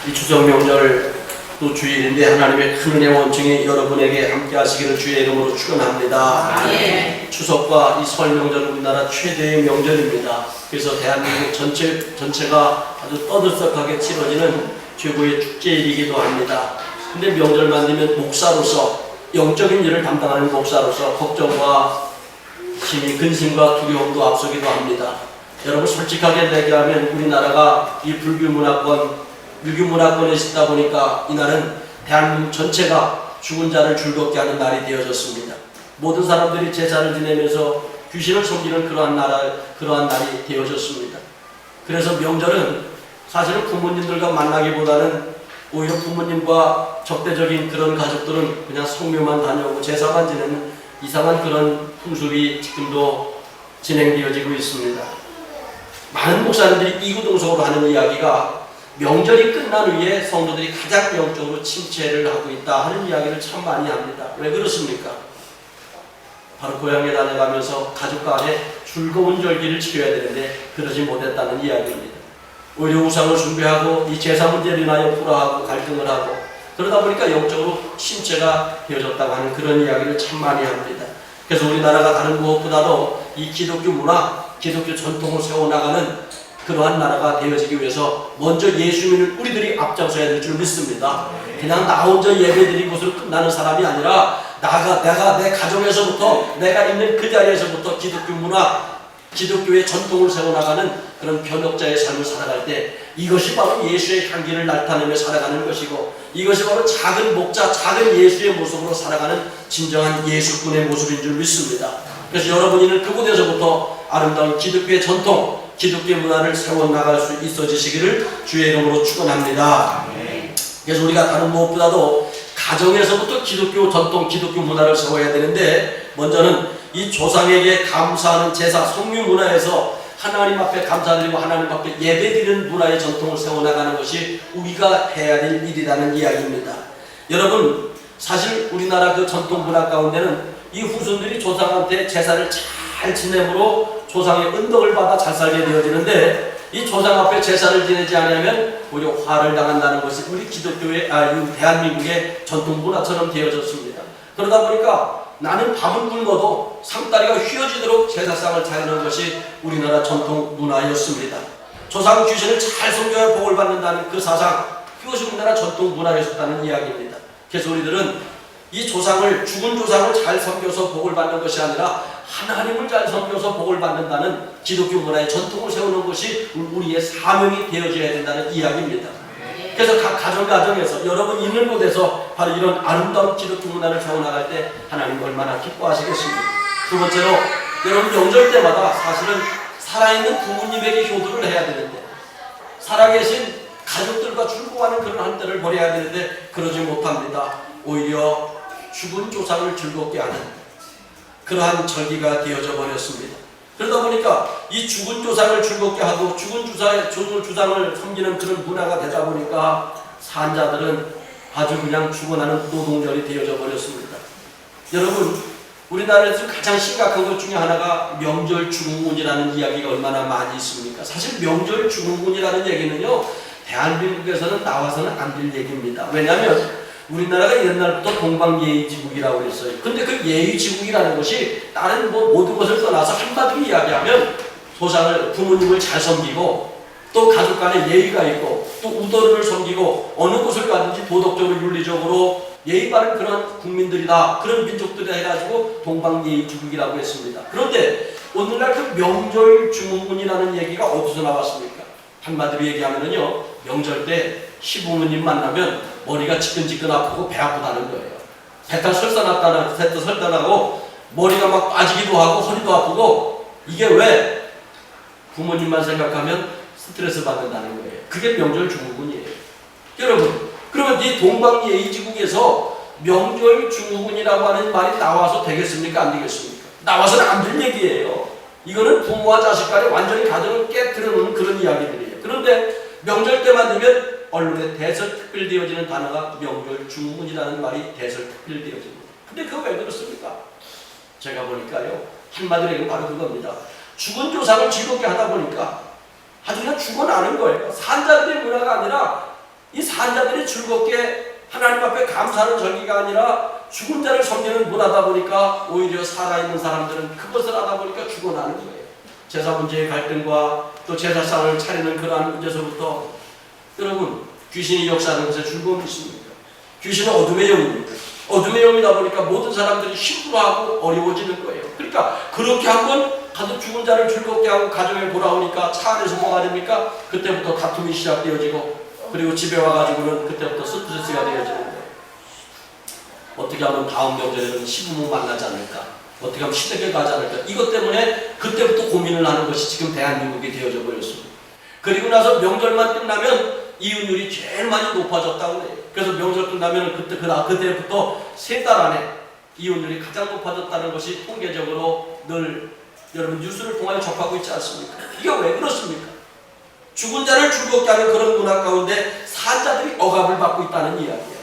이 추석 명절 또 주일인데 하나님의 큰 은혜와 원증이 여러분에게 함께 하시기를 주의 이름으로 축원합니다. 추석과 이 설 명절은 우리나라 최대의 명절입니다. 그래서 대한민국 전체가 아주 떠들썩하게 치러지는 최고의 축제일이기도 합니다. 근데 명절만 되면 목사로서 영적인 일을 담당하는 목사로서 걱정과 심히 근심과 두려움도 앞서기도 합니다. 여러분 솔직하게 얘기하면 우리나라가 이 유교문화권에 있다 보니까 이날은 대한민국 전체가 죽은 자를 즐겁게 하는 날이 되어졌습니다. 모든 사람들이 제사를 지내면서 귀신을 섬기는 그러한 날이 되어졌습니다. 그래서 명절은 사실은 부모님들과 만나기보다는 오히려 부모님과 적대적인 그런 가족들은 그냥 성묘만 다녀오고 제사만 지내는 이상한 그런 풍습이 지금도 진행되어지고 있습니다. 많은 목사님들이 이구동성으로 하는 이야기가 명절이 끝난 후에 성도들이 가장 영적으로 침체를 하고 있다 하는 이야기를 참 많이 합니다. 왜 그렇습니까? 바로 고향에 다녀가면서 가족 간에 즐거운 절기를 치러야 되는데 그러지 못했다는 이야기입니다. 오히려 우상을 숭배하고 이 제사 문제를 인하여 불화하고 갈등을 하고 그러다 보니까 영적으로 침체가 되어졌다고 하는 그런 이야기를 참 많이 합니다. 그래서 우리나라가 다른 무엇보다도 이 기독교 문화, 기독교 전통을 세워나가는 그러한 나라가 되어지기 위해서 먼저 예수 믿는 우리들이 앞장서야 될 줄 믿습니다. 그냥 나 혼자 예배드리는 것으로 끝나는 사람이 아니라 내가 내 가정에서부터 내가 있는 그 자리에서부터 기독교 문화, 기독교의 전통을 세워나가는 그런 변혁자의 삶을 살아갈 때 이것이 바로 예수의 향기를 나타내며 살아가는 것이고 이것이 바로 작은 목자, 작은 예수의 모습으로 살아가는 진정한 예수꾼의 모습인 줄 믿습니다. 그래서 여러분이 그곳에서부터 아름다운 기독교의 전통, 기독교 문화를 세워나갈 수 있어지시기를 주의 이름으로 축원합니다. 그래서 우리가 다른 무엇보다도 가정에서부터 기독교 전통, 기독교 문화를 세워야 되는데 먼저는 이 조상에게 감사하는 제사, 성묘 문화에서 하나님 앞에 감사드리고 하나님 앞에 예배드리는 문화의 전통을 세워나가는 것이 우리가 해야 될 일이라는 이야기입니다. 여러분 사실 우리나라 그 전통 문화 가운데는 이 후손들이 조상한테 제사를 잘 지내므로 조상의 은덕을 받아 잘 살게 되어지는데 이 조상 앞에 제사를 지내지 않으면 오히려 화를 당한다는 것이 우리 기독교의 대한민국의 전통 문화처럼 되어졌습니다. 그러다 보니까 나는 밥을 굶어도 상다리가 휘어지도록 제사상을 차리는 것이 우리나라 전통 문화였습니다. 조상 귀신을 잘 섬겨야 복을 받는다는 그 사상, 그것이 우리나라 전통 문화였었다는 이야기입니다. 그래서 우리들은 이 조상을, 죽은 조상을 잘 섬겨서 복을 받는 것이 아니라 하나님을 잘 섬겨서 복을 받는다는 기독교 문화의 전통을 세우는 것이 우리의 사명이 되어져야 된다는 이야기입니다. 그래서 각 가정에서 여러분 있는 곳에서 바로 이런 아름다운 기독교 문화를 세워나갈 때 하나님 얼마나 기뻐하시겠습니까? 두 번째로 여러분 명절 때마다 사실은 살아있는 부모님에게 효도를 해야 되는데 살아계신 가족들과 즐거워하는 그런 한때를 보내야 되는데 그러지 못합니다. 오히려 죽은 조상을 즐겁게 하는 그러한 절기가 되어져 버렸습니다. 그러다 보니까 이 죽은 조상을 즐겁게 하고 죽은 조상을 섬기는 그런 문화가 되다 보니까 산자들은 아주 그냥 죽어나는 노동절이 되어져 버렸습니다. 여러분 우리나라에서 가장 심각한 것 중에 하나가 명절 증후군이라는 이야기가 얼마나 많이 있습니까? 사실 명절 증후군이라는 얘기는요 대한민국에서는 나와서는 안 될 얘기입니다. 왜냐하면 우리나라가 옛날부터 동방예의지국이라고 그랬어요. 근데 그 예의지국이라는 것이 다른 모든 것을 떠나서 한마디로 이야기하면 조상을, 부모님을 잘 섬기고 또 가족 간에 예의가 있고 또 우더를 섬기고 어느 곳을 가든지 도덕적으로 윤리적으로 예의 바른 그런 국민들이다. 그런 민족들이다 해가지고 동방예의지국이라고 했습니다. 그런데 오늘날 그 명절 증후군이라는 얘기가 어디서 나왔습니까? 한마디로 얘기하면요 명절 때 시부모님 만나면 머리가 지끈지끈 아프고 배 아프다는 거예요. 배탈 설사나고 머리가 막 빠지기도 하고 허리도 아프고 이게 왜? 부모님만 생각하면 스트레스 받는다는 거예요. 그게 명절 증후군이에요. 여러분 그러면 이 동방예의지국에서 명절 증후군이라고 하는 말이 나와서 되겠습니까? 안 되겠습니까? 나와서는 안 될 얘기예요. 이거는 부모와 자식 간에 완전히 가정을 깨트려놓는 그런 이야기들이에요. 그런데 명절 때만 되면 언론에 대설특필되어지는 단어가 명절 증후군이라는 말이 대설특필되어집니다. 근데 그거 왜 그렇습니까? 제가 보니까요 한마디로 얘기하면 바로 그겁니다. 죽은 조상을 즐겁게 하다 보니까 아주 그냥 죽어나는 거예요. 산자들의 문화가 아니라 이 산자들이 즐겁게 하나님 앞에 감사하는 절기가 아니라 죽은 자를 섬기는 문화다 보니까 오히려 살아있는 사람들은 그것을 하다 보니까 죽어나는 거예요. 제사 문제의 갈등과 또 제사상을 차리는 그러한 문제에서부터 여러분, 귀신이 역사하는 것에 즐거움이 있습니까? 귀신은 어둠의 영입니다. 어둠의 영이다 보니까 모든 사람들이 힘들어하고 어려워지는 거예요. 그러니까 그렇게 한번 가서 죽은 자를 즐겁게 하고 가정에 돌아오니까 차 안에서 뭐가 됩니까? 그때부터 다툼이 시작되어지고, 그리고 집에 와가지고는 그때부터 스트레스가 되어지는 거예요. 어떻게 하면 다음 명절에는 시부모 만나지 않을까? 어떻게 하면 시댁에 가지 않을까? 이것 때문에 그때부터 고민을 하는 것이 지금 대한민국이 되어져 버렸습니다. 그리고 나서 명절만 끝나면 이혼율이 제일 많이 높아졌다고 해요. 그래서 명절 끝나면 그때부터 3달 안에 이혼율이 가장 높아졌다는 것이 통계적으로 늘 여러분 뉴스를 통하여 접하고 있지 않습니까? 이게 왜 그렇습니까? 죽은 자를 즐겁게 하는 그런 문화 가운데 산자들이 억압을 받고 있다는 이야기예요.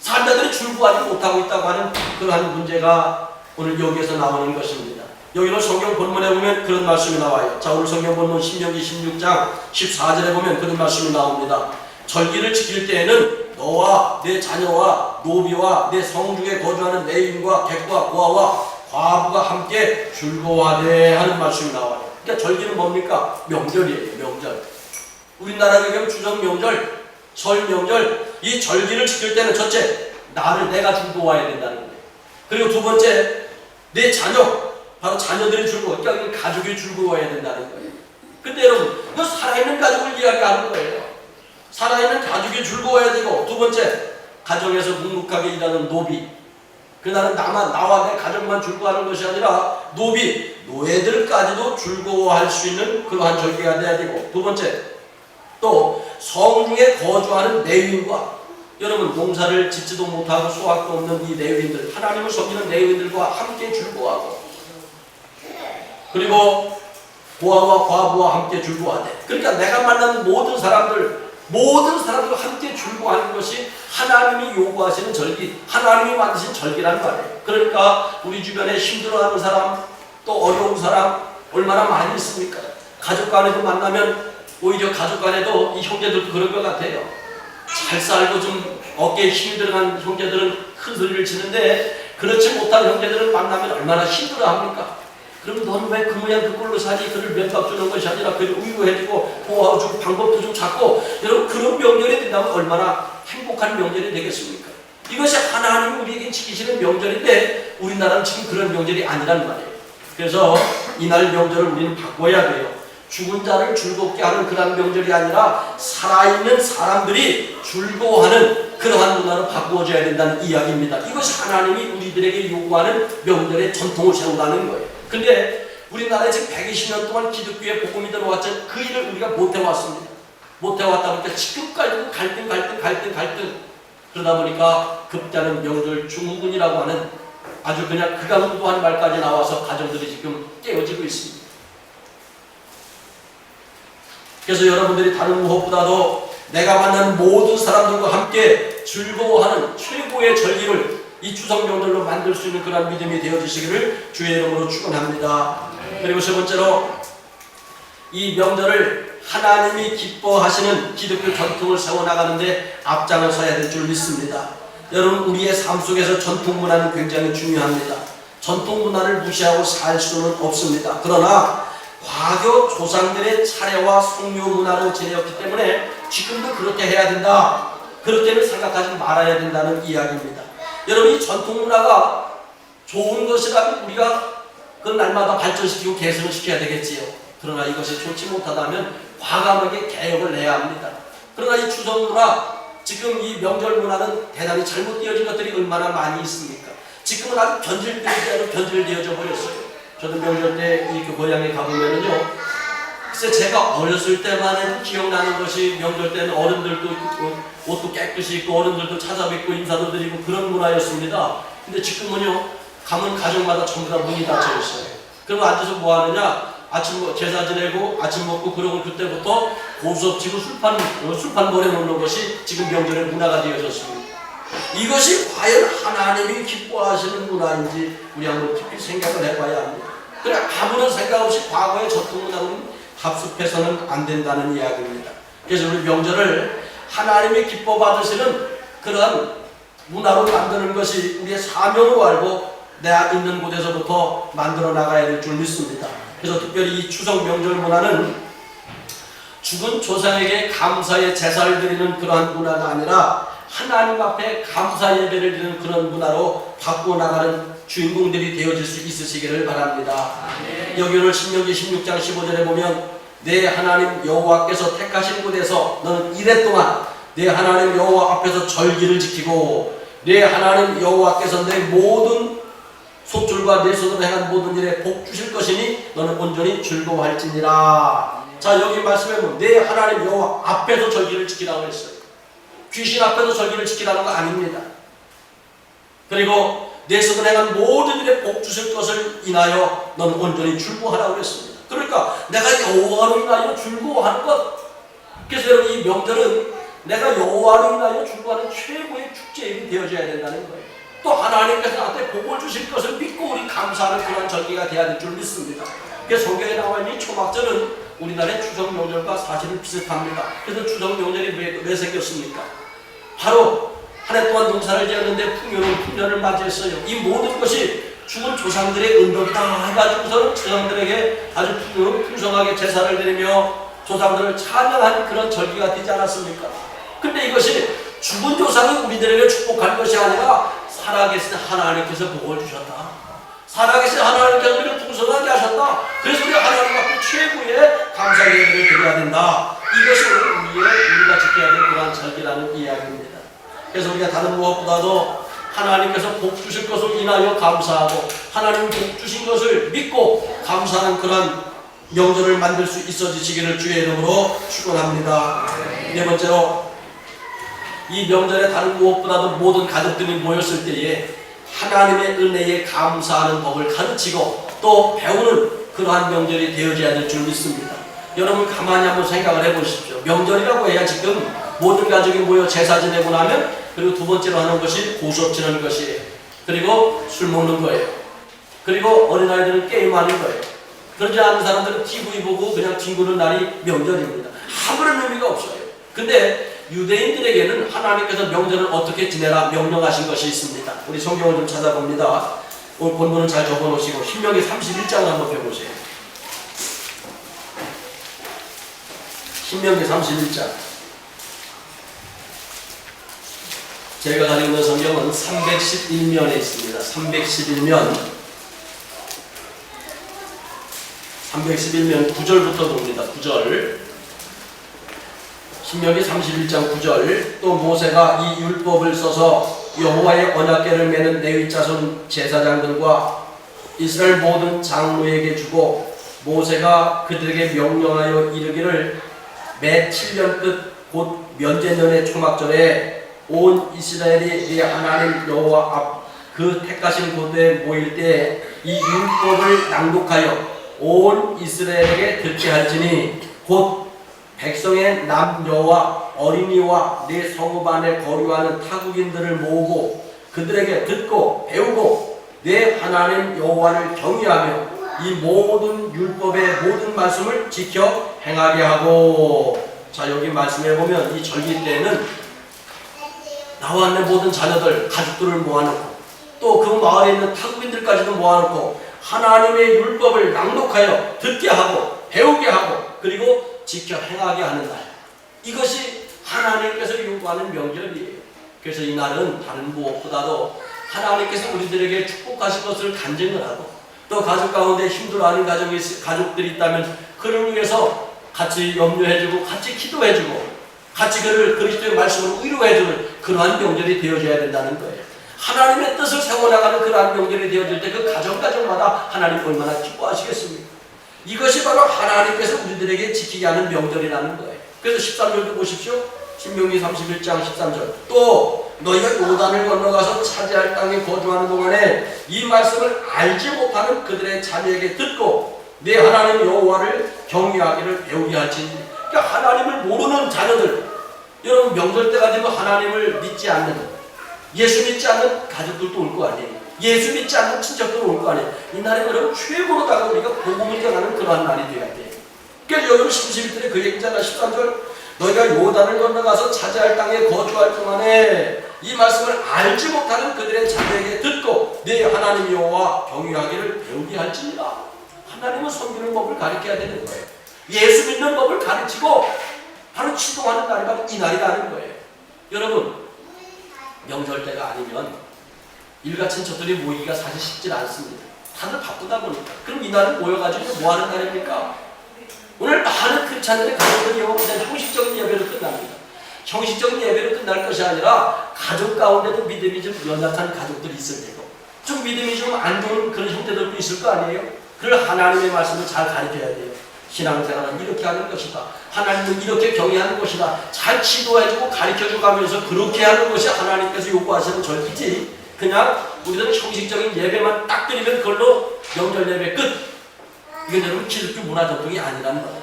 산자들이 즐거워하지 못하고 있다고 하는 그러한 문제가 오늘 여기에서 나오는 것입니다. 여기는 성경 본문에 보면 그런 말씀이 나와요. 자, 오늘 성경 본문 신명기 16장 14절에 보면 그런 말씀이 나옵니다. 절기를 지킬 때에는 너와 내 자녀와 노비와 내 성중에 거주하는 레위인과 객과 고아와 과부가 함께 즐거워하되 하는 말씀이 나와요. 그러니까 절기는 뭡니까? 명절이에요. 명절. 우리나라에 보면 추석 명절, 설 명절, 이 절기를 지킬 때는 첫째, 내가 즐거워해야 된다는 거예요. 그리고 두 번째, 내 자녀, 바로 자녀들이 즐거워, 그러니까 가족이 즐거워해야 된다는 거예요. 근데 여러분, 이거 살아있는 가족을 이야기하는 거예요. 살아있는 가족이 즐거워야 되고, 두 번째, 가정에서 묵묵하게 일하는 노비. 그날은 나와 내 가족만 즐거워하는 것이 아니라 노비, 노예들까지도 즐거워할 수 있는 그러한 절기가 돼야 되고, 두 번째, 또 성중에 거주하는 레위인과 여러분 농사를 짓지도 못하고 수확도 없는 이 레위인들, 하나님을 섬기는 레위인들과 함께 즐거워하고, 그리고 고아와 과부와 함께 즐거워하되, 그러니까 내가 만나는 모든 사람들과 함께 즐거워하는 것이 하나님이 요구하시는 절기, 하나님이 만드신 절기란 말이에요. 그러니까 우리 주변에 힘들어하는 사람, 또 어려운 사람 얼마나 많이 있습니까? 가족 간에도 만나면 오히려 가족 간에도 이 형제들도 그런 것 같아요. 잘 살고 좀 어깨에 힘이 들어간 형제들은 큰 소리를 치는데, 그렇지 못한 형제들은 만나면 얼마나 힘들어합니까? 그럼 너는 왜 그 모양 그 꼴로 사니? 그를 면박 주는 것이 아니라 그를 위로해주고 보호해주고 방법도 좀 찾고, 여러분 그런 명절이 된다면 얼마나 행복한 명절이 되겠습니까? 이것이 하나님이 우리에게 지키시는 명절인데 우리나라는 지금 그런 명절이 아니란 말이에요. 그래서 이날 명절을 우리는 바꿔야 돼요. 죽은 자를 즐겁게 하는 그런 명절이 아니라 살아있는 사람들이 즐거워하는 그러한 문화로 바꾸어져야 된다는 이야기입니다. 이것이 하나님이 우리들에게 요구하는 명절의 전통을 세우라는 거예요. 근데 우리나라에 지금 120년 동안 기독교의 복음이 들어왔죠. 그 일을 우리가 못해왔습니다. 못해왔다 보니까 지금까지도 갈등. 그러다 보니까 급자는 명절 중후군이라고 하는 아주 그냥 극악무도한 말까지 나와서 가정들이 지금 깨어지고 있습니다. 그래서 여러분들이 다른 무엇보다도 내가 만나는 모든 사람들과 함께 즐거워하는 최고의 절기를 이 추석 명절로 만들 수 있는 그런 믿음이 되어주시기를 주의 이름으로 축원합니다. 그리고 세 번째로 이 명절을 하나님이 기뻐하시는 기독교 전통을 세워나가는데 앞장을 서야 될 줄 믿습니다. 여러분, 우리의 삶 속에서 전통 문화는 굉장히 중요합니다. 전통 문화를 무시하고 살 수는 없습니다. 그러나 과거 조상들의 차례와 성묘 문화로 지내었기 때문에 지금도 그렇게 해야 된다, 그렇게는 생각하지 말아야 된다는 이야기입니다. 여러분, 이 전통 문화가 좋은 것이라면 우리가 그 날마다 발전시키고 개선을 시켜야 되겠지요. 그러나 이것이 좋지 못하다면 과감하게 개혁을 해야 합니다. 그러나 이 추석 문화, 지금 이 명절 문화는 대단히 잘못되어진 것들이 얼마나 많이 있습니까? 지금은 아주 변질되어져 버렸어요. 저도 명절 때 이 고향에 가보면은요, 글쎄 제가 어렸을 때만 해도 기억나는 것이 명절 때는 어른들도 옷도 깨끗이 입고 어른들도 찾아뵙고 인사도 드리고 그런 문화였습니다. 근데 지금은요, 가면 가정마다 전부 다 문이 닫혀 있어요. 그러면 앉아서 뭐 하느냐? 아침 제사 지내고 아침 먹고, 그러고 그때부터 고수업치고 술판 벌여놓는 것이 지금 명절의 문화가 되어졌습니다. 이것이 과연 하나님이 기뻐하시는 문화인지 우리 한번 깊이 생각을 해봐야 합니다. 그래, 아무런 생각 없이 과거의 전통 문화는 합습해서는 안 된다는 이야기입니다. 그래서 우리 명절을 하나님이 기뻐 받으시는 그러한 문화로 만드는 것이 우리의 사명으로 알고 내가 있는 곳에서부터 만들어 나가야 될 줄 믿습니다. 그래서 특별히 이 추석 명절 문화는 죽은 조상에게 감사의 제사를 드리는 그러한 문화가 아니라 하나님 앞에 감사 예배를 드리는 그런 문화로 바꾸어 나가는 주인공들이 되어질 수 있으시기를 바랍니다. 여기 오늘 신명기 16장 15절에 보면 내 하나님 여호와께서 택하신 곳에서 너는 이래 동안 내 하나님 여호와 앞에서 절기를 지키고 내 하나님 여호와께서 내 모든 속줄과 내 손으로 행한 모든 일에 복 주실 것이니 너는 온전히 즐거워할지니라. 자, 여기 말씀해 보면 내 하나님 여호와 앞에서 절기를 지키라고 했어요. 귀신 앞에서 절기를 지키라는 거 아닙니다. 그리고 내 손으로 행한 모든 일에 복 주실 것을 인하여 너는 온전히 즐거워하라고 했습니다. 그러니까 내가 여호와로 인하여 즐거워하는 것. 그래서 여러분 이 명절은 내가 여호와로 인하여 즐거워하는 최고의 축제일이 되어져야 된다는 거예요. 또 하나님께서 나한테 복을 주실 것을 믿고 우리 감사하는 그런 절기가 되어야 될 줄 믿습니다. 그래서 성경에 나와 있는 이 초막절은 우리나라의 추석 명절과 사실은 비슷합니다. 그래서 추석 명절이 왜 생겼습니까? 바로 한 해 동안 농사를 지었는데 풍년을 맞이했어요. 이 모든 것이 죽은 조상들의 은덕이다 해가지고서는 조상들에게 아주 풍성하게 제사를 드리며 조상들을 찬양하는 그런 절기가 되지 않았습니까? 근데 이것이 죽은 조상이 우리들에게 축복할 것이 아니라 살아계신 하나님께서 복을 주셨다. 살아계신 하나님께서 우리를 풍성하게 하셨다. 그래서 우리 하나님 앞에 최고의 감사 예배를 드려야 된다. 이것이 우리가 지켜야 될 그러한 절기라는 이야기입니다. 그래서 우리가 다른 무엇보다도 하나님께서 복 주실 것을 인하여 감사하고 하나님 복 주신 것을 믿고 감사하는 그러한 명절을 만들 수 있어지시기를 주의 이름으로 축원합니다. 네 번째로 이 명절에 다른 무엇보다도 모든 가족들이 모였을 때에 하나님의 은혜에 감사하는 법을 가르치고 또 배우는 그러한 명절이 되어져야 될 줄 믿습니다. 여러분 가만히 한번 생각을 해보십시오. 명절이라고 해야 지금 모든 가족이 모여 제사 지내고 나면 그리고 두 번째로 하는 것이 고수업 지내는 것이에요. 그리고 술 먹는 거예요. 그리고 어린아이들은 게임하는 거예요. 그러지 않은 사람들은 TV 보고 그냥 뒹구는 날이 명절입니다. 아무런 의미가 없어요. 근데 유대인들에게는 하나님께서 명절을 어떻게 지내라 명령하신 것이 있습니다. 우리 성경을 좀 찾아봅니다. 오늘 본문은 잘 적어놓으시고 신명기 31장을 한번 펴보세요. 신명기 31장. 제가 가지고 있는 성경은 311면에 있습니다. 311면 9절부터 봅니다. 9절. 신명기 31장 9절. 또 모세가 이 율법을 써서 여호와의 언약궤를 매는 레위 자손 제사장들과 이스라엘 모든 장로에게 주고 모세가 그들에게 명령하여 이르기를 매 7년 끝 곧 면제년의 초막절에 온 이스라엘이 네 하나님 여호와 앞 그 택하신 곳에 모일 때 이 율법을 낭독하여 온 이스라엘에게 듣게 할지니 곧 백성의 남녀와 어린이와 네 성읍 안에 거류하는 타국인들을 모으고 그들에게 듣고 배우고 네 하나님 여호와를 경외하며 이 모든 율법의 모든 말씀을 지켜 행하게 하고. 자, 여기 말씀해 보면 이 절기 때에는 나와 내 모든 자녀들 가족들을 모아놓고 또 그 마을에 있는 타국인들까지도 모아놓고 하나님의 율법을 낭독하여 듣게 하고 배우게 하고 그리고 지켜 행하게 하는 날. 이것이 하나님께서 요구하는 명절이에요. 그래서 이 날은 다른 무엇보다도 하나님께서 우리들에게 축복하실 것을 간증을 하고 또 가족 가운데 힘들어하는 가족들이 있다면 그를 위해서 같이 염려해주고 같이 기도해주고 같이 그를 그리스도의 말씀으로 위로해주는 그러한 명절이 되어져야 된다는 거예요. 하나님의 뜻을 세워나가는 그러한 명절이 되어질 때 그 가정마다 하나님 얼마나 기뻐하시겠습니까? 이것이 바로 하나님께서 우리들에게 지키게 하는 명절이라는 거예요. 그래서 13절도 보십시오. 신명기 31장 13절. 또 너희가 요단을 건너가서 차지할 땅에 거주하는 동안에 이 말씀을 알지 못하는 그들의 자녀에게 듣고 내 하나님 여호와를 경외하기를 배우게 할지니. 그러니까 하나님을 모르는 자녀들, 여러분 명절 때 가지고 하나님을 믿지 않는, 예수 믿지 않는 가족들도 올 거 아니에요. 예수 믿지 않는 친척들도 올 거 아니에요. 이 날에 여러분 최고로다가 우리가 복음을 전하는 그러한 날이 되어야 돼요. 그래서 여러분 31절에 그 얘기잖아. 13절. 너희가 요단을 건너가서 차지할 땅에 거주할 동안에 이 말씀을 알지 못하는 그들의 자녀에게 듣고 네 하나님 여호와 경유하기를 배우게 할지니라. 하나님은 섬기는 법을 가르쳐야 되는 거예요. 예수 믿는 법을 가르치고 바로 치동하는 날이 바로 이 날이라는 거예요. 여러분, 명절 때가 아니면 일가친척들이 모이기가 사실 쉽지 않습니다. 다들 바쁘다 보니까. 그럼 이 날은 모여가지고 뭐 하는 날입니까? 오늘 많은 크리스찬들의 가족들이요, 그냥 형식적인 예배로 끝납니다. 형식적인 예배로 끝날 것이 아니라 가족 가운데도 믿음이 좀 연약한 가족들이 있을 테고 좀 믿음이 좀 안 좋은 그런 형제들도 있을 거 아니에요? 그걸 하나님의 말씀을 잘 가르쳐야 돼요. 신앙생활은 이렇게 하는 것이다. 하나님은 이렇게 경외하는 것이다. 잘 지도해주고 가르쳐줘 가면서 그렇게 하는 것이 하나님께서 요구하시는 절기지, 그냥 우리들은 형식적인 예배만 딱 드리면 그걸로 명절 예배 끝. 이건 여러분 기독교 문화 전통이 아니라는 거예요.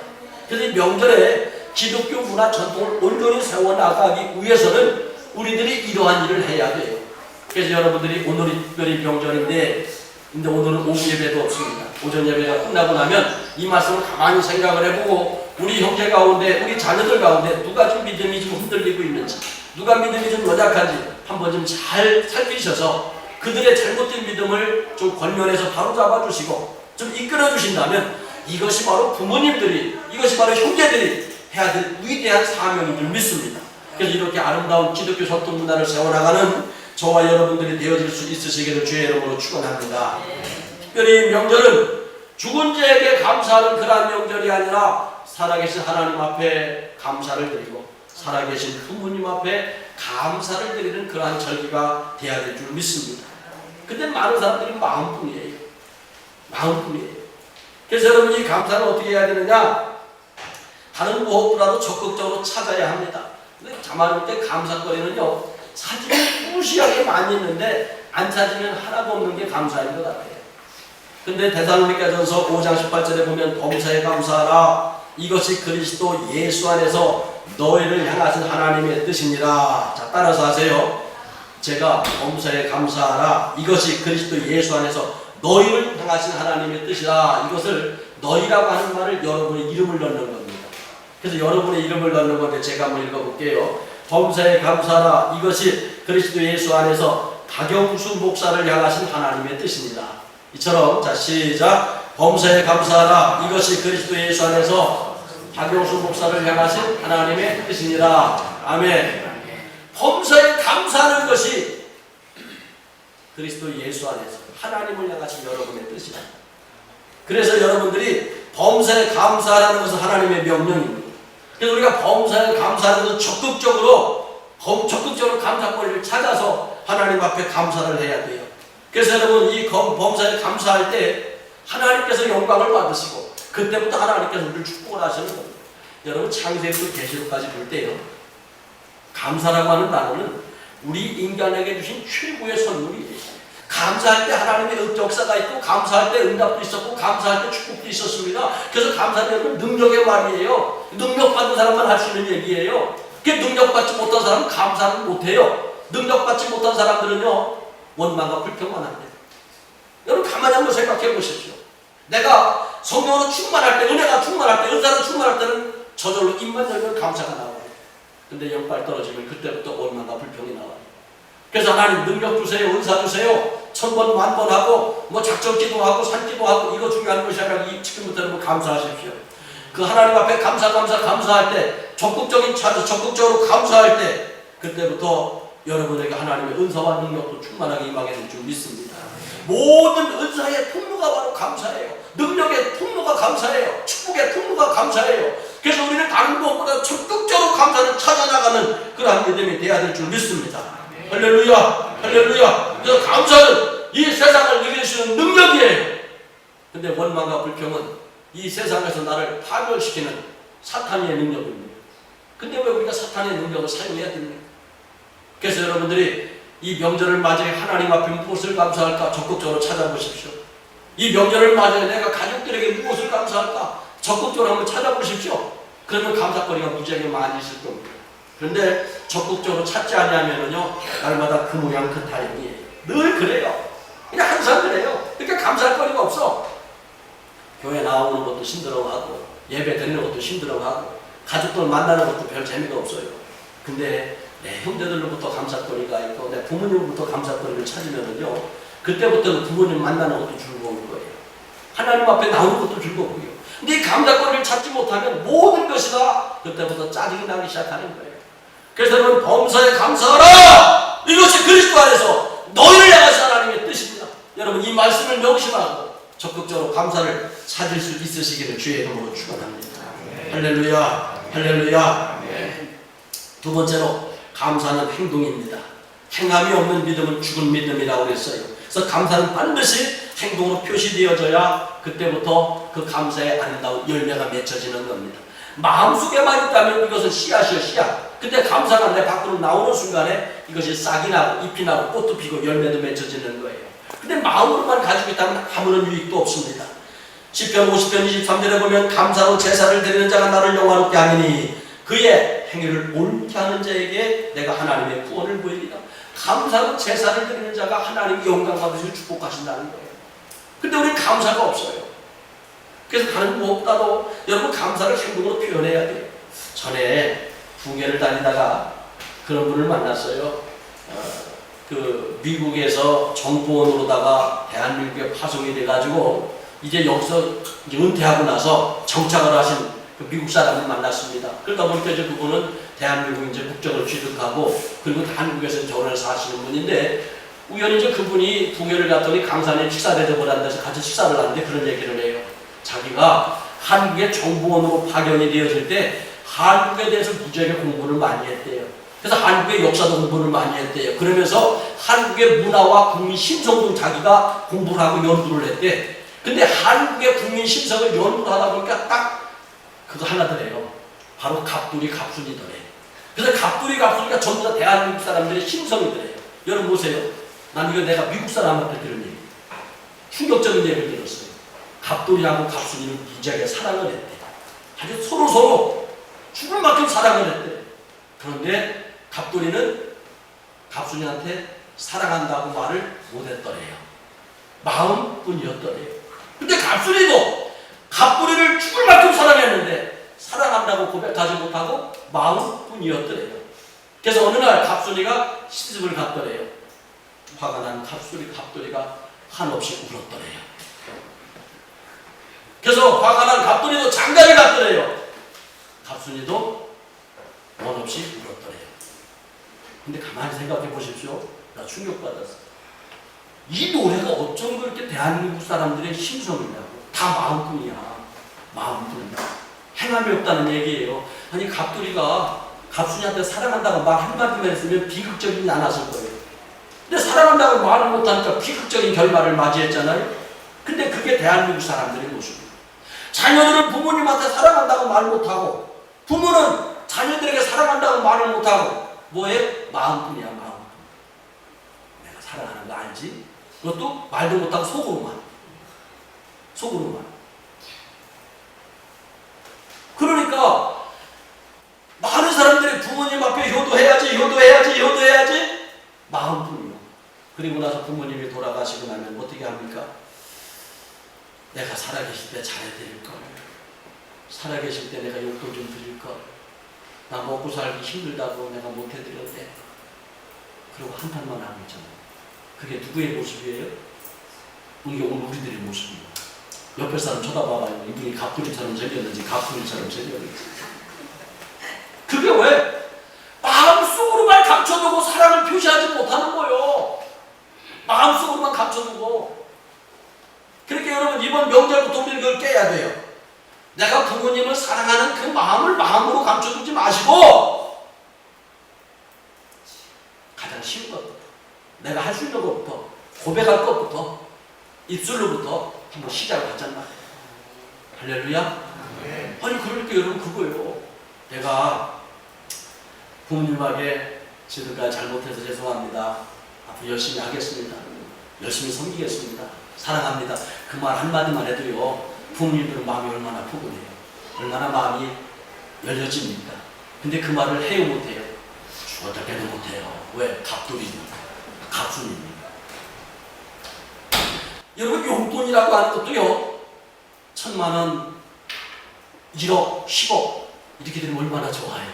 그래서 이 명절에 기독교 문화 전통을 온전히 세워나가기 위해서는 우리들이 이러한 일을 해야 돼요. 그래서 여러분들이 오늘이 특별히 명절인데 오늘은 오후 예배도 없습니다. 오전 예배가 끝나고 나면 이 말씀을 가만히 생각을 해보고 우리 형제 가운데, 우리 자녀들 가운데 누가 좀 믿음이 좀 흔들리고 있는지, 누가 믿음이 좀 연약한지 한번 좀 잘 살피셔서 그들의 잘못된 믿음을 좀 권면해서 바로잡아 주시고 좀 이끌어 주신다면 이것이 바로 부모님들이, 이것이 바로 형제들이 해야 될 위대한 사명인 줄 믿습니다. 그래서 이렇게 아름다운 기독교 전통 문화를 세워나가는 저와 여러분들이 되어질 수 있으시기를 주의 이름으로 축원합니다. 특별히 명절은 죽은 자에게 감사하는 그러한 명절이 아니라 살아계신 하나님 앞에 감사를 드리고 살아계신 부모님 앞에 감사를 드리는 그러한 절기가 되어야 될 줄 믿습니다. 근데 많은 사람들이 마음뿐이에요. 마음뿐이에요. 그래서 여러분, 이 감사는 어떻게 해야 되느냐? 다른 무엇보다도 적극적으로 찾아야 합니다. 근데 가만히 볼 때 감사거리는요, 찾으면 무시하게 많이 있는데 안 찾으면 하나도 없는 게 감사인 것 같아요. 근데 데살로니가전서 5장 18절에 보면 범사에 감사하라. 이것이 그리스도 예수 안에서 너희를 향하신 하나님의 뜻입니다. 자, 따라서 하세요. 제가 범사에 감사하라. 이것이 그리스도 예수 안에서 너희를 향하신 하나님의 뜻이다. 이것을 너희라고 하는 말을 여러분의 이름을 넣는 겁니다. 그래서 여러분의 이름을 넣는 건데 제가 한번 읽어볼게요. 범사에 감사하라. 이것이 그리스도 예수 안에서 박영수 목사를 향하신 하나님의 뜻입니다. 이처럼 자 시작. 범사에 감사하라. 이것이 그리스도 예수 안에서 박영수 목사를 향하신 하나님의 뜻입니다. 아멘. 범사에 감사하는 것이 그리스도 예수 안에서 하나님을 향하신 여러분의 뜻이다. 그래서 여러분들이 범사에 감사하라는 것은 하나님의 명령입니다. 그래서 우리가 범사에 감사하는 것은 적극적으로 감사거리를 찾아서 하나님 앞에 감사를 해야 돼요. 그래서 여러분, 이 범사에 감사할 때 하나님께서 영광을 받으시고 그때부터 하나님께서 우리를 축복을 하시는 겁니다. 여러분, 창세기부터 계시록까지 볼 때요, 감사라고 하는 단어는 우리 인간에게 주신 최고의 선물이에요. 감사할 때 하나님의 역사가 있고, 감사할 때 응답도 있었고, 감사할 때 축복도 있었습니다. 그래서 감사는 능력의 말이에요. 능력받은 사람만 할 수 있는 얘기예요. 능력받지 못한 사람은 감사는 못해요. 능력받지 못한 사람들은요, 원망과 불평만 합니다. 여러분, 가만히 한번 생각해 보십시오. 내가 성령으로 충만할 때, 은혜가 충만할 때, 은사로 충만할 때는 저절로 입만 열면 감사가 나와요. 근데 영빨 떨어지면 그때부터 원망과 불평이 나와요. 그래서 하나님 능력 주세요, 은사 주세요, 1000번 만번 하고 작전 기도하고 산 기도하고 이거 중요한 것이 아니라 지금부터는 감사하십시오. 그 하나님 앞에 감사할 때, 적극적으로 감사할 때, 그때부터 여러분에게 하나님의 은사와 능력도 충만하게 임하게 될 줄 믿습니다. 모든 은사의 통로가 바로 감사예요. 능력의 통로가 감사예요. 축복의 통로가 감사예요. 그래서 우리는 다른 무엇보다 적극적으로 감사를 찾아나가는 그러한 믿음이 되어야 될 줄 믿습니다. 할렐루야, 할렐루야. 그래서 감사는 이 세상을 이길 수 있는 능력이에요. 근데 원망과 불평은 이 세상에서 나를 파멸시키는 사탄의 능력입니다. 근데 왜 우리가 사탄의 능력을 사용해야 됩니까? 그래서 여러분들이 이 명절을 맞이해 하나님 앞에 무엇을 감사할까 적극적으로 찾아보십시오. 이 명절을 맞이해 내가 가족들에게 무엇을 감사할까 적극적으로 한번 찾아보십시오. 그러면 감사거리가 무지하게 많이 있을 겁니다. 그런데 적극적으로 찾지 아니하면은요, 날마다 그 모양 그 타임이에요. 늘 그래요. 그냥 항상 그래요. 그러니까 감사할 거리가 없어. 교회 나오는 것도 힘들어하고, 예배 드리는 것도 힘들어하고, 가족들 만나는 것도 별 재미가 없어요. 근데 내 형제들로부터 감사거리가 있고 내 부모님으로부터 감사거리를 찾으면은요, 그때부터는 부모님 만나는 것도 즐거운 거예요. 하나님 앞에 나오는 것도 즐겁고요. 근데 이 감사거리를 찾지 못하면 모든 것이 다 그때부터 짜증이 나기 시작하는 거예요. 그래서 여러분, 범사에 감사하라! 이것이 그리스도 안에서 너희를 향하신 하나님의 뜻입니다. 여러분, 이 말씀을 명심하고 적극적으로 감사를 찾을 수 있으시기를 주의 이름으로 축원합니다. 할렐루야, 할렐루야. 두 번째로, 감사는 행동입니다. 행함이 없는 믿음은 죽은 믿음이라고 그랬어요. 그래서 감사는 반드시 행동으로 표시되어져야 그때부터 그 감사의 아름다운 열매가 맺혀지는 겁니다. 마음속에만 있다면 이것은 씨앗이요, 씨앗. 근데 감사가 내 밖으로 나오는 순간에 이것이 싹이 나고 잎이 나고 꽃도 피고 열매도 맺혀지는 거예요. 근데 마음으로만 가지고 있다면 아무런 유익도 없습니다. 시편 50편 23절에 보면 감사로 제사를 드리는 자가 나를 영화롭게 하니니 그의 행위를 옳게 하는 자에게 내가 하나님의 구원을 보이리라. 감사로 제사를 드리는 자가 하나님의 영광 받으시고 축복하신다는 거예요. 근데 우리는 감사가 없어요. 그래서 다른 무엇보다도 여러분, 감사를 행동으로 표현해야 돼요. 전에 풍계를 다니다가 그런 분을 만났어요. 그 미국에서 정보원으로다가 대한민국에 파송이 돼가지고 이제 여기서 은퇴하고 나서 정착을 하신 그 미국 사람을 만났습니다. 그러다 보니까 이제 그분은 대한민국 이제 국적을 취득하고 그리고 한국에서 결혼해서 사시는 분인데, 우연히 이제 그분이 풍계를 갔더니 강산에 식사 대접을 한 데서 같이 식사를 하는데 그런 얘기를 해요. 자기가 한국의 정보원으로 파견이 되었을 때 한국에 대해서 무지하게 공부를 많이 했대요. 그래서 한국의 역사도 공부를 많이 했대요. 그러면서 한국의 문화와 국민 심성도 자기가 공부를 하고 연구를 했대. 근데 한국의 국민 심성을 연구를 하다 보니까 딱 그거 하나더래요. 바로 갑돌이 갑순이더래요. 그래서 갑돌이 갑순이가 전부 다 대한민국 사람들의 심성이더래요. 여러분 보세요. 난 이거 내가 미국 사람한테 들은 얘기, 충격적인 얘기를 들었어요. 갑돌이하고 갑순이는 무지하게 사랑을 했대. 아주 서로 죽을 만큼 사랑을 했대. 그런데 갑돌이는 갑순이한테 사랑한다고 말을 못했더래요. 마음뿐이었더래요. 근데 갑순이도 갑돌이를 죽을 만큼 사랑했는데 사랑한다고 고백하지 못하고 마음뿐이었더래요. 그래서 어느 날 갑순이가 시집을 갔더래요. 화가 난 갑돌이가 한없이 울었더래요. 그래서 화가 난 갑돌이도 장가를 갔더래요. 갑순이도 원없이 울었더래요. 근데 가만히 생각해 보십시오. 나 충격받았어. 이 노래가 어쩜 그렇게 대한민국 사람들의 심성이냐고. 다 마음뿐이야. 마음뿐이야. 행함이 없다는 얘기예요. 아니, 갑돌이가 갑순이한테 사랑한다고 말 한마디만 했으면 비극적이지 않았을 거예요. 근데 사랑한다고 말을 못하니까 비극적인 결말을 맞이했잖아요. 근데 그게 대한민국 사람들의 모습이에요. 자녀들은 부모님한테 사랑한다고 말 못하고, 부모는 자녀들에게 사랑한다고 말을 못하고, 뭐해? 마음뿐이야, 마음뿐. 내가 사랑하는 거 알지? 그것도 말도 못하고 속으로만. 그러니까 많은 사람들이 부모님 앞에 효도해야지 마음뿐이요. 그리고 나서 부모님이 돌아가시고 나면 어떻게 합니까? 내가 살아계실 때 잘해드릴걸, 살아계실 때 내가 용돈 좀 드릴걸, 나 먹고 살기 힘들다고 내가 못해드렸대. 그리고 한탄만 하고 있잖아요. 그게 누구의 모습이에요? 우리들의 모습이에요. 옆에 사람 쳐다봐봐요. 이분이 갑돌이처럼 생겼는지 갑돌이처럼 생겼는지. 그게 왜? 마음속으로만 감춰두고 사랑을 표시하지 못하는 거예요. 마음속으로만 감춰두고. 그렇게 여러분, 이번 명절부터 우리는 그걸 깨야 돼요. 내가 부모님을 사랑하는 그 마음을 마음으로 감춰두지 마시고, 가장 쉬운 것부터, 내가 할 수 있는 것부터, 고백할 것부터, 입술로부터 한번 시작을 하잖아. 할렐루야? 네. 아니, 그러니까 여러분, 그거예요. 내가 부모님에게 지금까지 잘못해서 죄송합니다. 앞으로 열심히 하겠습니다. 열심히 섬기겠습니다. 사랑합니다. 그 말 한마디만 해도요, 부모님들은 마음이 얼마나 포근해요. 얼마나 마음이 열려집니까? 근데 그 말을 해요, 못해요? 죽었다 깨도 못해요. 왜? 갑돌이니까. 갑순이니까. 여러분, 용돈이라고 하는 것도요, 1,000만 원, 1억, 10억, 이렇게 되면 얼마나 좋아요.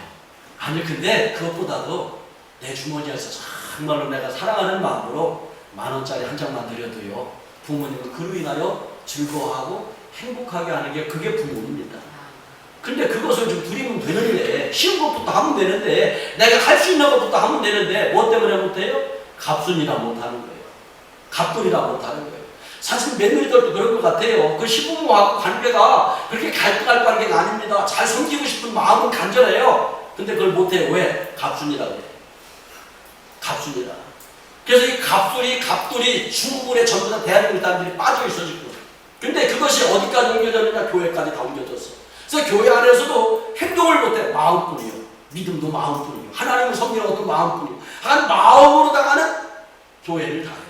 아니 근데 그것보다도 내 주머니에서 정말로 내가 사랑하는 마음으로 10,000원짜리 한 장만 드려도요, 부모님은 그로 인하여 즐거워하고 행복하게 하는 게 그게 부모입니다. 근데 그것을 좀 드리면 되는데, 쉬운 것부터 하면 되는데, 내가 할 수 있는 것부터 하면 되는데, 뭐 때문에 못해요? 갑순이라 못하는 거예요. 갑돌이라 못하는 거예요. 사실 며느리들도 그런 것 같아요. 그 시부모하고 관계가 그렇게 갈등할 관계가 아닙니다. 잘 섬기고 싶은 마음은 간절해요. 근데 그걸 못해요. 왜? 갑순이라고 해요. 갑순이라. 그래서 이 갑돌이 중국에 전부 다 대한민국 사람들이 빠져있어 지금. 근데 그것이 어디까지 옮겨졌느냐? 교회까지 다 옮겨졌어. 그래서 교회 안에서도 행동을 못해. 마음뿐이요. 믿음도 마음뿐이요. 하나님을 섬기는 것도 마음뿐이요. 한 마음으로다가는 교회를 다해요.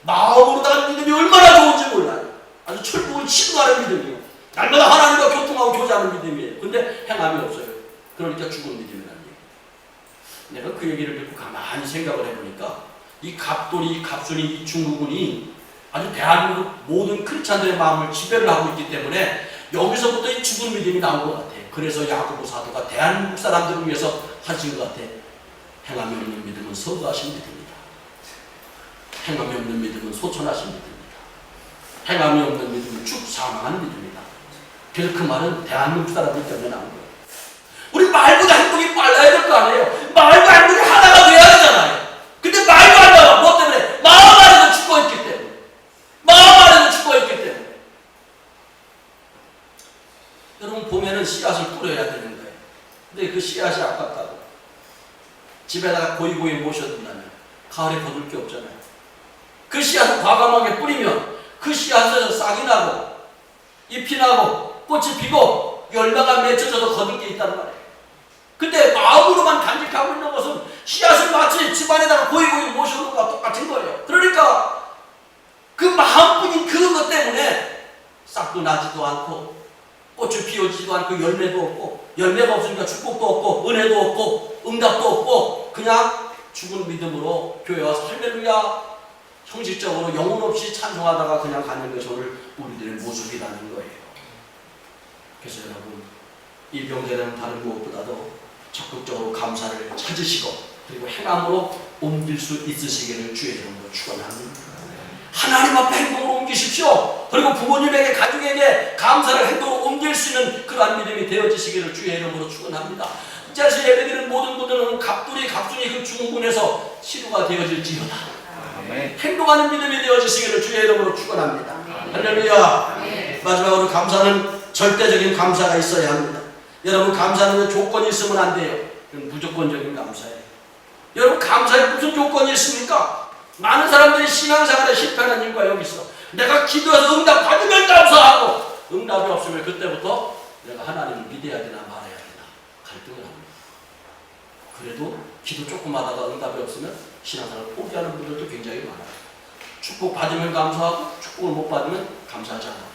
마음으로다가는 믿음이 얼마나 좋은지 몰라요. 아주 철국을 치부하는 믿음이요. 날마다 하나님과 교통하고 교제하는 믿음이에요. 근데 행함이 없어요. 그러니까 죽은 믿음이라는 얘기예요. 내가 그 얘기를 듣고 가만히 생각을 해보니까 이 갑돌이, 갑순이, 이 중국군이 아주 대한민국 모든 크리스찬들의 마음을 지배를 하고 있기 때문에 여기서부터 이 죽은 믿음이 나온 것 같아요. 그래서 야고보 사도가 대한민국 사람들을 위해서 하신 것 같아요. 행함이 없는 믿음은 서구하신 믿음이다. 행함이 없는 믿음은 소천하신 믿음이다. 행함이 없는 믿음은 쭉 사망하는 믿음이다. 그래서 그 말은 대한민국 사람들 때문에 나온 거예요. 우리 말보다 행동이 빨라야 될 거 아니에요. 말과 행동이 하나가 돼야 되잖아요. 근데 말도 안 나와. 뭐 때문에? 마음 안에서 죽어있기 때문에. 마음 안에서 죽어있기 때문에. 여러분 보면은 씨앗을 뿌려야 되는 거예요. 근데 그 씨앗이 아깝다고. 집에다가 고이고이 모셔둔다면 가을에 거둘 게 없잖아요. 그 씨앗을 과감하게 뿌리면 그 씨앗에서 싹이 나고 잎이 나고 꽃이 피고 열매가 맺혀져서 거둘 게 있단 말이에요. 근데 마음으로만 간직하고 있는 것은 씨앗을 마치 집안에다가 고이고이 모셔놓은 것과 똑같은 거예요. 그러니까 그 마음뿐인 그것 때문에 싹도 나지도 않고 꽃이 피어지지도 않고 열매도 없고, 열매가 없으니까 축복도 없고 은혜도 없고 응답도 없고 그냥 죽은 믿음으로 교회 와서 할렐루야 형식적으로 영혼 없이 찬송하다가 그냥 가는 것이 오늘 우리들의 모습이라는 거예요. 그래서 여러분, 이 명절에는 다른 무엇보다도 적극적으로 감사를 찾으시고 그리고 행함으로 옮길 수 있으시기를 주의 이름으로 축원합니다. 하나님 앞에 행동으로 옮기십시오. 그리고 부모님에게, 가족에게 감사를 행동으로 옮길 수 있는 그러한 믿음이 되어지시기를 주의 이름으로 축원합니다. 이 자리에서 예배드리는 모든 분들은 갑돌이, 갑순이 그 중군에서 치료가 되어질지어다. 아멘. 행동하는 믿음이 되어지시기를 주의 이름으로 축원합니다. 할렐루야. 마지막으로 감사는 절대적인 감사가 있어야 합니다. 여러분, 감사는 조건이 있으면 안 돼요. 무조건적인 감사예요. 여러분, 감사에 무슨 조건이 있습니까? 많은 사람들이 신앙생활에 실패하는 이유가 여기 있어. 내가 기도해서 응답 받으면 감사하고 응답이 없으면 그때부터 내가 하나님을 믿어야 되나 말아야 되나 갈등을 합니다. 그래도 기도 조금 하다가 응답이 없으면 신앙생활을 포기하는 분들도 굉장히 많아요. 축복 받으면 감사하고 축복을 못 받으면 감사하지 않아요.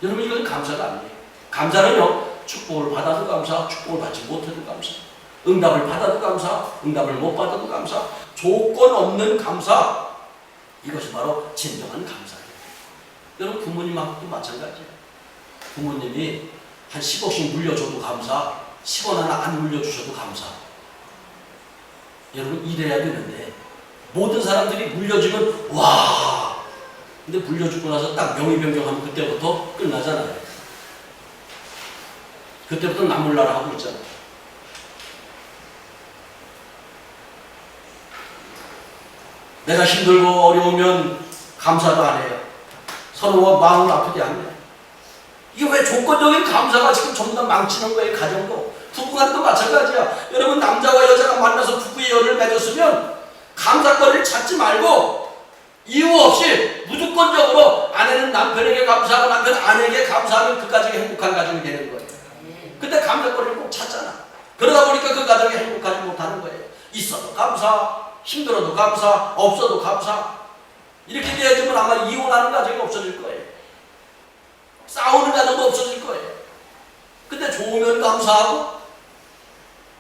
여러분, 이건 감사가 아니에요. 감사는요, 축복을 받아도 감사, 축복을 받지 못해도 감사, 응답을 받아도 감사, 응답을 못 받아도 감사, 조건 없는 감사, 이것이 바로 진정한 감사예요. 여러분, 부모님하고도 마찬가지예요. 부모님이 한 10억씩 물려줘도 감사, 10원 하나 안 물려주셔도 감사. 여러분, 이래야 되는데 모든 사람들이 물려주면 와, 근데 물려주고 나서 딱 명의 변경하면 그때부터 끝나잖아요. 그때부터 나몰라라 하고 있잖아요. 내가 힘들고 어려우면 감사도 안 해요. 서로 마음을 아프게 안 해요. 이게 왜 조건적인 감사가 지금 전부 다 망치는 거예요, 가정도. 부부간도 마찬가지야. 여러분, 남자와 여자가 만나서 부부의 열을 맺었으면 감사거리를 찾지 말고 이유 없이 무조건적으로 아내는 남편에게 감사하고 남편은 아내에게 감사하면 그 가정이 행복한 가정이 되는 거예요. 근데 감사거리를 꼭 찾잖아. 그러다 보니까 그 가정이 행복하지 못하는 거예요. 있어도 감사, 힘들어도 감사, 없어도 감사. 이렇게 되어지면 아마 이혼하는 가정이 없어질 거예요. 싸우는 가정도 없어질 거예요. 근데 좋으면 감사하고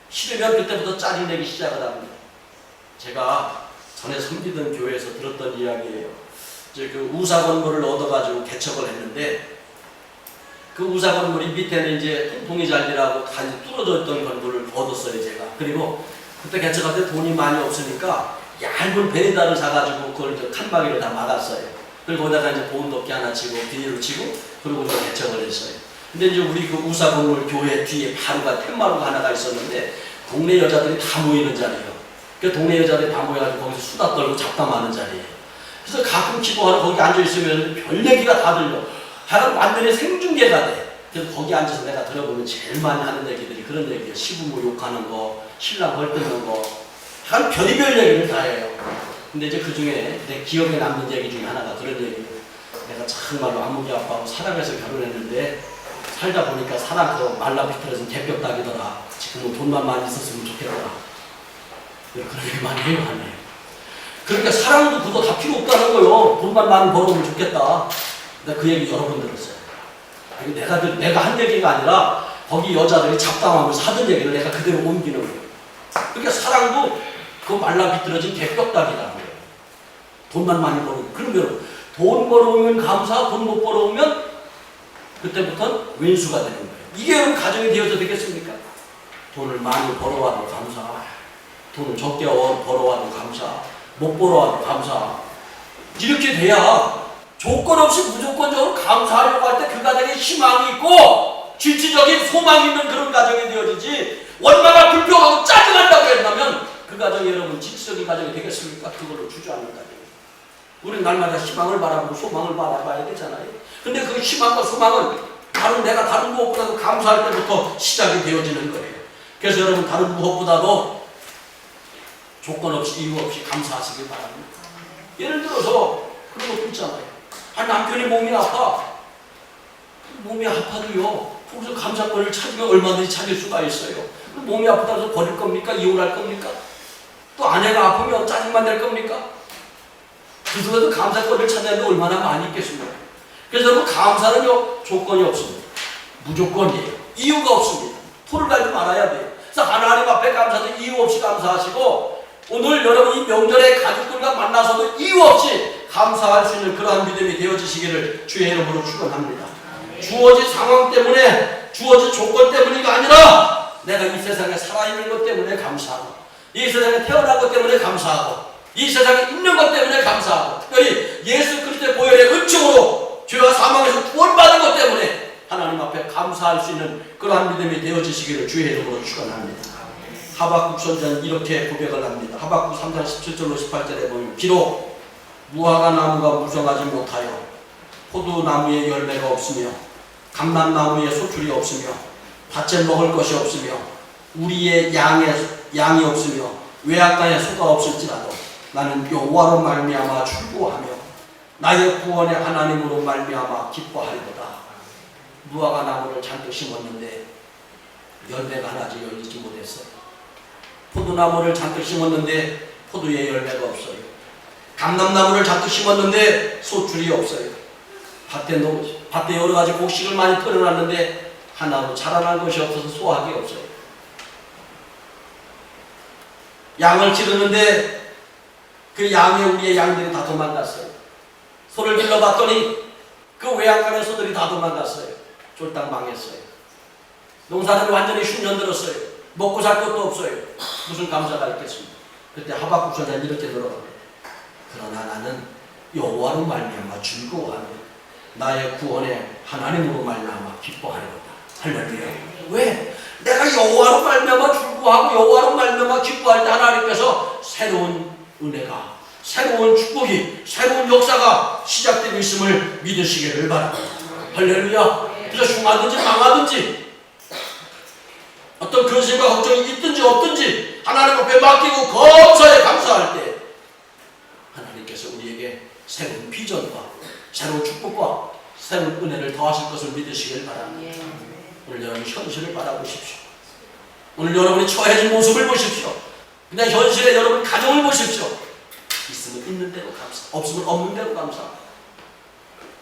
싫으면 그때부터 짜증내기 시작을 합니다. 제가 전에 섬기던 교회에서 들었던 이야기예요. 이제 그 우사건물을 얻어가지고 개척을 했는데 그 우사 건물이 밑에는 이제 통풍이 잘 되라고 간이 뚫어져 있던 건물을 얻었어요, 제가. 그리고 그때 개척할 때 돈이 많이 없으니까 얇은 베란다를 사가지고 그걸 이제 칸막이로 다 막았어요. 그리고 거기다가 이제 보온덮개 하나 치고 비닐을 치고 그리고 좀 개척을 했어요. 근데 이제 우리 그 우사 건물 교회 뒤에 바로가 팻마루가 하나가 있었는데 동네 여자들이 다 모이는 자리예요. 그 동네 여자들이 다 모여가지고 거기서 수다 떨고 잡담하는 자리예요. 그래서 가끔 기도하러 거기 앉아있으면 별 얘기가 다 들려. 하여간 완전히 생중계가 돼. 그래서 거기 앉아서 내가 들어보면 제일 많이 하는 얘기들이 그런 얘기예요. 시부모 욕하는 거, 신랑 헐뜯는 거, 한 별의별 얘기를 다 해요. 근데 이제 그 중에 내 기억에 남는 얘기 중에 하나가 그런 얘기예요. 내가 정말로 아무개 아빠하고 사랑해서 결혼했는데 살다 보니까 사랑 그 말라비틀어진 개뼈딱이더라. 지금은 돈만 많이 있었으면 좋겠더라. 그런 얘기 많이 해요, 하네요. 그러니까 사랑도 그거 다 필요 없다는 거요. 돈만 많이 벌어오면 좋겠다. 내가 그 얘기 여러 번 들었어요. 아니, 내가 한 얘기가 아니라 거기 여자들이 잡담하면서 하던 얘기를 내가 그대로 옮기는 거예요. 그러니까 사랑도 그 말라비틀어진 개뼈딱이라는 거예요. 돈만 많이 벌어오면. 그러면 돈 벌어오면 감사, 돈 못 벌어오면 그때부터는 왼수가 되는 거예요. 이게 여러분 가정이 되어서 되겠습니까? 돈을 많이 벌어와도 감사, 돈을 적게 벌어와도 감사, 못 벌어와도 감사. 이렇게 돼야 조건 없이 무조건적으로 감사하려고 할 때 그 가정에 희망이 있고 실질적인 소망이 있는 그런 가정이 되어지지 원망과 불평하고 짜증난다고 했다면 그 가정이 여러분 질서적인 가정이 되겠습니까? 그걸로 주저앉는 가정이에요. 우리는 날마다 희망을 바라보고 소망을 바라봐야 되잖아요. 근데 그 희망과 소망은 내가 다른 무엇보다도 감사할 때부터 시작이 되어지는 거예요. 그래서 여러분 다른 무엇보다도 조건 없이 이유 없이 감사하시길 바랍니다. 예를 들어서 그런 것도 있잖아요. 남편이 몸이 아파. 몸이 아파도요. 거기서 감사권을 찾으면 얼마든지 찾을 수가 있어요. 몸이 아프다고 해서 버릴 겁니까? 이혼할 겁니까? 또 아내가 아프면 짜증만 낼 겁니까? 그래서 감사권을 찾아야 얼마나 많이 있겠습니까? 그래서 여러분 감사는요 조건이 없습니다. 무조건이에요. 이유가 없습니다. 토를 갈지 말아야 돼요. 그래서 하나님 앞에 감사도 이유 없이 감사하시고 오늘 여러분 이 명절에 가족들과 만나서도 이유 없이 감사할 수 있는 그러한 믿음이 되어지시기를 주의 이름으로 축원합니다. 주어진 상황 때문에 주어진 조건 때문이가 아니라 내가 이 세상에 살아있는 것 때문에 감사하고 이 세상에 태어난 것 때문에 감사하고 이 세상에 있는 것 때문에 감사하고 특별히 예수 그리스도의 보혈의 은총으로 죄와 사망에서 구원받은 것 때문에 하나님 앞에 감사할 수 있는 그러한 믿음이 되어지시기를 주의 이름으로 축원합니다. 하박국 선지자는 이렇게 고백을 합니다. 하박국 3장 17절로 18절에 보면 비록 무화과 나무가 무성하지 못하여 포도나무에 열매가 없으며 감람나무에 소출이 없으며 밭에 먹을 것이 없으며 우리의 양이 없으며 외양간에 소가 없을지라도 나는 여호와로 말미암아 즐거워하며 나의 구원의 하나님으로 말미암아 기뻐하리로다. 무화과 나무를 잔뜩 심었는데 열매가 하나도 열리지 못했어요. 포도나무를 잔뜩 심었는데 포도에 열매가 없어요. 감람나무를 잔뜩 심었는데 소출이 없어요. 밭에 여러 가지 곡식을 많이 뿌려놨는데 하나도 자라날 것이 없어서 소화기 없어요. 양을 기르는데 그 양에 우리의 양들이 다 도망갔어요. 소를 길러봤더니 그 외양간의 소들이 다 도망갔어요. 쫄딱 망했어요. 농사를 완전히 흉년들었어요. 먹고 살 것도 없어요. 무슨 감사가 있겠습니까? 그때 하박국 선지자는 이렇게 들어갑니다. 그러나 나는 여호와로 말미암아 즐거워하며 나의 구원의 하나님으로 말미암아 기뻐하리로다. 할렐루야. 왜? 내가 여호와로 말미암아 즐거워하고 여호와로 말미암아 기뻐할 때 하나님께서 새로운 은혜가, 새로운 축복이, 새로운 역사가 시작되고 있음을 믿으시기를 바랍니다. 할렐루야. 그래서 흉하든지 망하든지 어떤 근심과 걱정이 있든지 없든지 하나님 앞에 맡기고 검사에 감사할 때 하나님께서 우리에게 새로운 비전과 새로운 축복과 새로운 은혜를 더하실 것을 믿으시길 바랍니다. 오늘 여러분 현실을 바라보십시오. 오늘 여러분이 처해진 모습을 보십시오. 그냥 현실에 여러분 가정을 보십시오. 있으면 있는 대로 감사, 없으면 없는 대로 감사.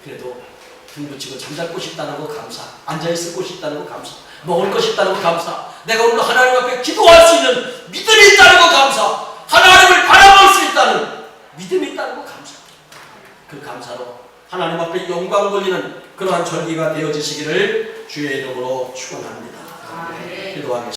그래도 등 붙이고 잠잘 곳이 있다는 거 감사, 앉아있을 곳이 있다는 거 감사, 먹을 것이 있다는 거 감사, 내가 오늘 하나님 앞에 기도할 수 있는 믿음이 있다는 거 감사, 하나님을 바라볼 수 있다는 믿음이 있다는 거 감사. 그 감사로 하나님 앞에 영광 돌리는 그러한 절기가 되어지시기를 주의 이름으로 축원합니다. 기도하겠습니다.